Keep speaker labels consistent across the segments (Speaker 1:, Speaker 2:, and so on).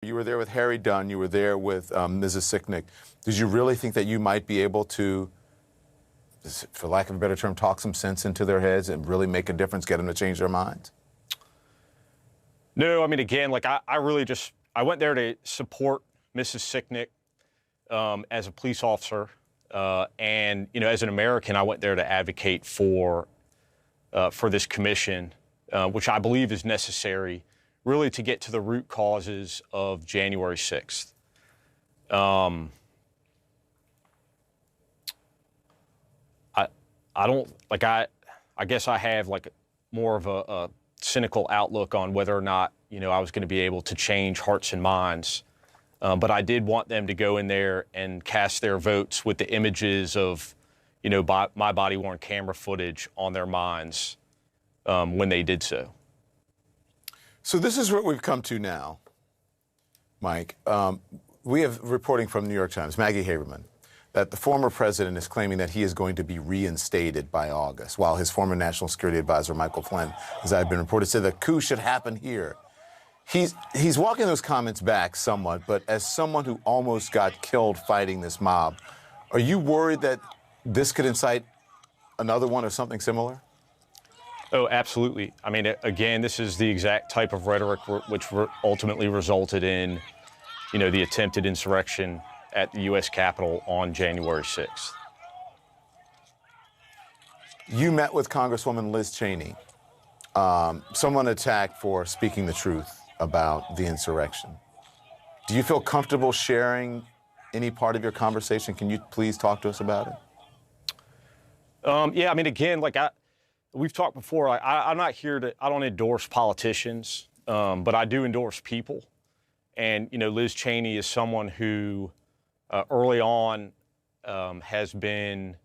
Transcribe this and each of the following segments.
Speaker 1: You were there with Harry Dunn. You were there with Mrs. Sicknick. Did you really think that you might be able to, for lack of a better term, talk some sense into their heads and really make a difference, get them to change their minds?
Speaker 2: No, I mean, again, like I went there to support Mrs. Sicknick as a police officer. And, you know, as an American, I went there to advocate for this commission, which I believe is necessary really to get to the root causes of January 6th. I guess I have like more of a cynical outlook on whether or not, you know, I was going to be able to change hearts and minds. But I did want them to go in there and cast their votes with the images of, you know, my body-worn camera footage on their minds when they did so.
Speaker 1: So this is what we've come to now, Mike. We have reporting from the New York Times, Maggie Haberman, that the former president is claiming that he is going to be reinstated by August, while his former National Security Advisor, Michael Flynn, as I've been reported, said the coup should happen here. He's walking those comments back somewhat, but as someone who almost got killed fighting this mob, are you worried that this could incite another one or something similar?
Speaker 2: Oh, absolutely. I mean, again, this is the exact type of rhetoric which ultimately resulted in, you know, the attempted insurrection at the U.S. Capitol on January 6th.
Speaker 1: You met with Congresswoman Liz Cheney, someone attacked for speaking the truth about the insurrection. Do you feel comfortable sharing any part of your conversation? Can you please talk to us about it?
Speaker 2: Yeah, I mean, again, like we've talked before, I'm not here I don't endorse politicians, but I do endorse people. And, you know, Liz Cheney is someone who early on has been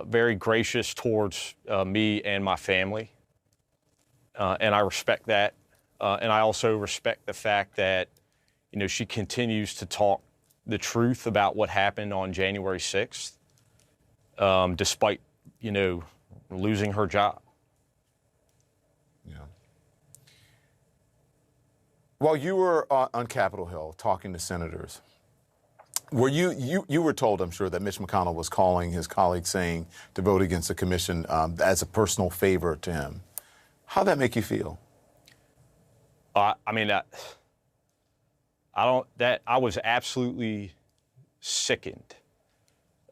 Speaker 2: very gracious towards me and my family. And I respect that. And I also respect the fact that, you know, she continues to talk the truth about what happened on January 6th, despite, you know, losing her job.
Speaker 1: Yeah. While you were on Capitol Hill talking to senators, were you were told, I'm sure, that Mitch McConnell was calling his colleagues saying to vote against the commission as a personal favor to him. How'd that make you feel?
Speaker 2: I mean, I was absolutely sickened.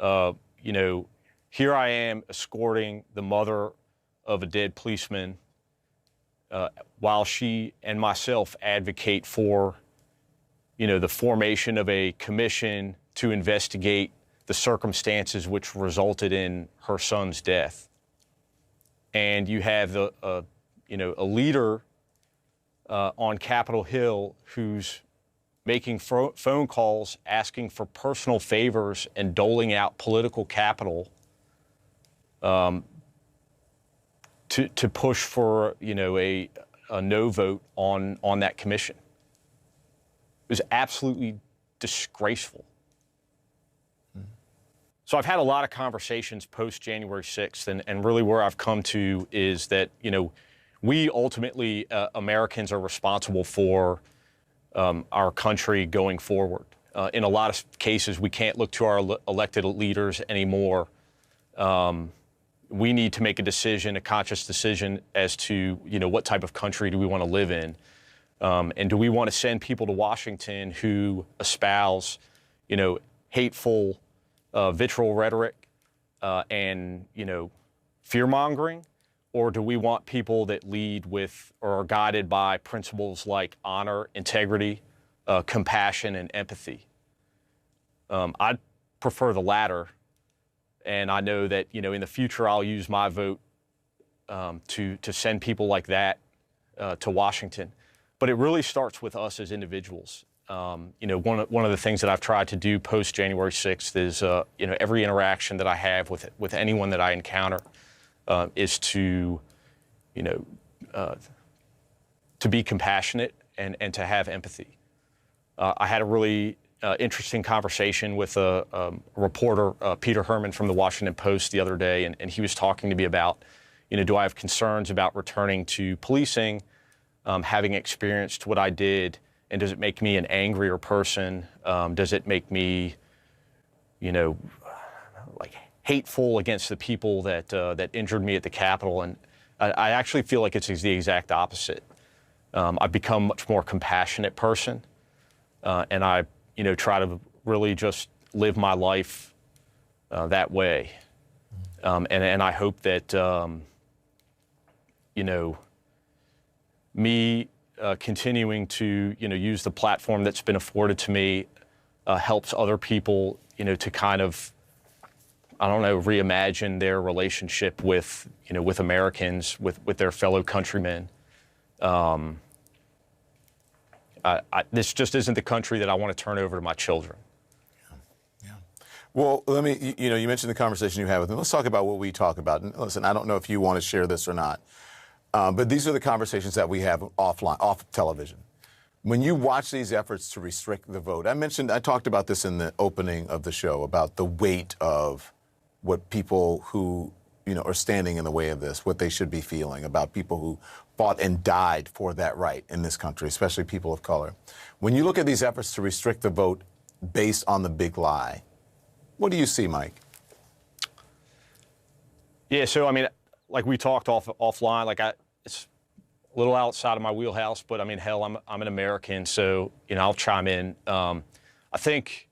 Speaker 2: You know, here I am escorting the mother of a dead policeman while she and myself advocate for, you know, the formation of a commission to investigate the circumstances which resulted in her son's death. And you have a leader on Capitol Hill who's making phone calls asking for personal favors and doling out political capital to push for, you know, a no vote on that commission. It was absolutely disgraceful. So I've had a lot of conversations post January 6th, and really where I've come to is that, you know, we ultimately, Americans, are responsible for our country going forward. In a lot of cases, we can't look to our elected leaders anymore. We need to make a decision, a conscious decision as to, you know, what type of country do we want to live in? And do we want to send people to Washington who espouse, you know, hateful, vitriol rhetoric and, you know, fear-mongering? Or do we want people that lead with or are guided by principles like honor, integrity, compassion, and empathy? I'd prefer the latter. And I know that, you know, in the future, I'll use my vote to send people like that to Washington. But it really starts with us as individuals. You know, one of the things that I've tried to do post January 6th is, you know, every interaction that I have with anyone that I encounter is to, you know, to be compassionate and to have empathy. I had a really interesting conversation with a reporter, Peter Herman from the Washington Post the other day, and he was talking to me about, you know, do I have concerns about returning to policing having experienced what I did? And does it make me an angrier person? Does it make me, like hateful against the people that injured me at the Capitol? And I actually feel like it's the exact opposite. I've become a much more compassionate person, and I, try to really just live my life that way. And I hope that, me continuing to, use the platform that's been afforded to me helps other people, to kind of, I don't know, reimagine their relationship with, with Americans, with their fellow countrymen. This just isn't the country that I want to turn over to my children.
Speaker 1: Yeah. Well, let me, you mentioned the conversation you had with them. Let's talk about what we talk about. And listen, I don't know if you want to share this or not, but these are the conversations that we have offline, off television. When you watch these efforts to restrict the vote, I talked about this in the opening of the show, about the weight of what people who, are standing in the way of this, what they should be feeling about people who fought and died for that right in this country, especially people of color. When you look at these efforts to restrict the vote based on the big lie, what do you see, Mike?
Speaker 2: Yeah, so, like we talked offline, it's a little outside of my wheelhouse, but hell, I'm an American, so, I'll chime in. I think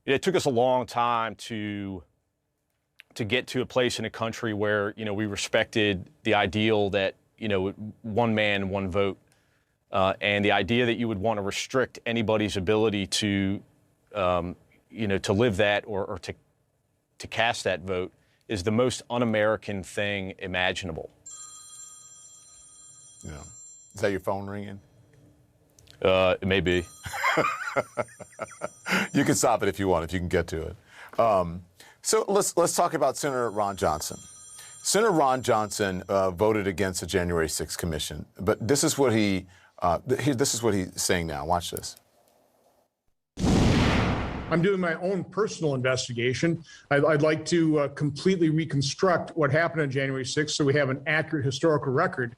Speaker 2: it took us a long time to get to a place in a country where, we respected the ideal that, one man, one vote, and the idea that you would want to restrict anybody's ability to, to live that or to cast that vote is the most un-American thing imaginable.
Speaker 1: Yeah. Is that your phone ringing?
Speaker 2: It may be.
Speaker 1: You can stop it if you want, if you can get to it. So let's talk about Senator Ron Johnson. Senator Ron Johnson voted against the January 6th commission, but this is what he's saying now. Watch this.
Speaker 3: I'm doing my own personal investigation. I'd like to completely reconstruct what happened on January 6th so we have an accurate historical record.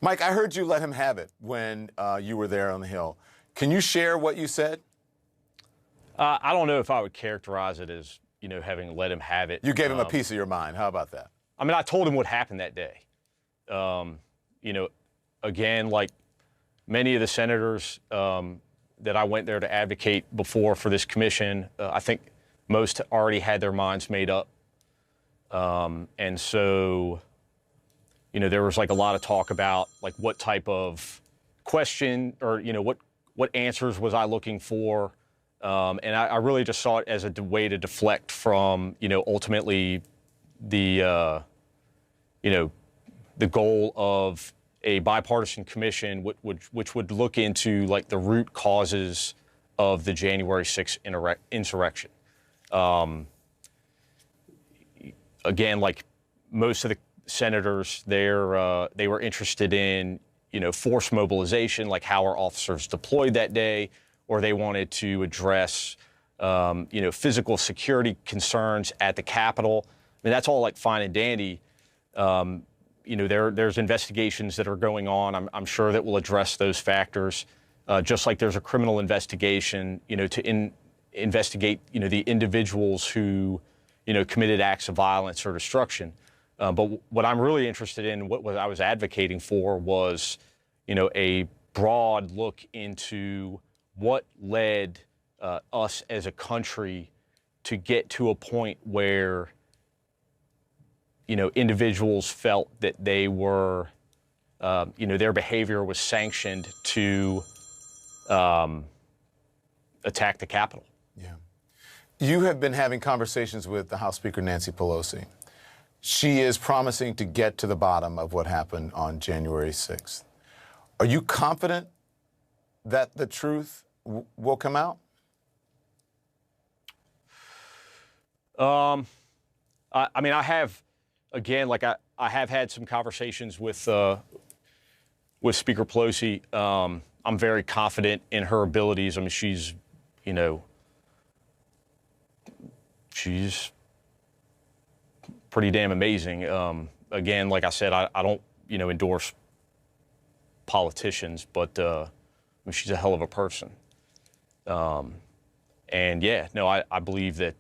Speaker 1: Mike, I heard you let him have it when you were there on the Hill. Can you share what you said?
Speaker 2: I don't know if I would characterize it as, having let him have it.
Speaker 1: You gave him a piece of your mind. How about that?
Speaker 2: I told him what happened that day. Again, like many of the senators that I went there to advocate before for this commission, I think most already had their minds made up. And so, there was like a lot of talk about like what type of question or, what answers was I looking for? And I really just saw it as a way to deflect from, ultimately the goal of a bipartisan commission which would look into like the root causes of the January 6th insurrection. Again, like most of the senators there, they were interested in, forced mobilization, like how our officers deployed that day, or they wanted to address, physical security concerns at the Capitol. That's all like fine and dandy. There's investigations that are going on. I'm sure that will address those factors, just like there's a criminal investigation, to investigate, the individuals who, committed acts of violence or destruction. But what I'm really interested in, what I was advocating for was, a broad look into what led us as a country to get to a point where, individuals felt that they were, their behavior was sanctioned to attack the Capitol.
Speaker 1: Yeah. You have been having conversations with the House Speaker, Nancy Pelosi. She is promising to get to the bottom of what happened on January 6th. Are you confident that the truth will come out?
Speaker 2: I have, again, like I have had some conversations with Speaker Pelosi. I'm very confident in her abilities. She's pretty damn amazing. Again, like I said, I don't endorse politicians, but I mean, she's a hell of a person. And yeah, no, I believe that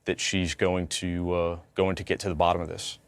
Speaker 2: that she's going to get to the bottom of this.